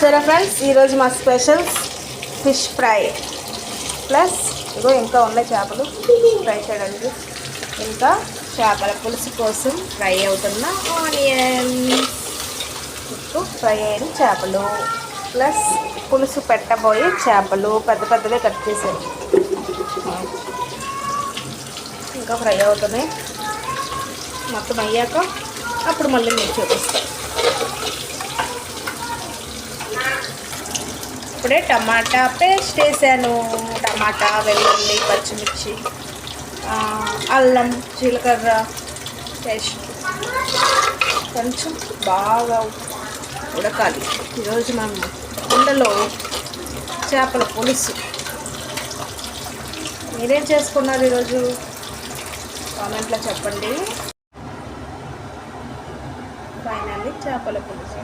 చూసారా ఫ్రెండ్స్, ఈరోజు మా స్పెషల్స్ ఫిష్ ఫ్రై ప్లస్ ఇగో ఇంకా ఉన్నాయి చేపలు ఫ్రై చేయడానికి. ఇంకా చేపల పులుసు కోసం ఫ్రై అవుతున్న ఆనియన్, ఫ్రై అయిన చేపలు ప్లస్ పులుసు పెట్టబోయే చేపలు పెద్ద పెద్దవే కట్ చేసారు. ఇంకా ఫ్రై అవుతున్నాయి. మొత్తం అయ్యాక అప్పుడు మళ్ళీ మీకు చూపిస్తాను. ఇప్పుడే టమాటా పేస్ట్ వేసాను. టమాటా, వెల్లుల్లి, పచ్చిమిర్చి, అల్లం, జీలకర్ర పేస్ట్ కొంచెం బాగా ఉడకాలి. ఈరోజు మనం కుండలో చేపల పులుసు. మీరేం చేసుకున్నారు ఈరోజు కామెంట్లో చెప్పండి. ఫైనల్లీ చేపల పులుసు.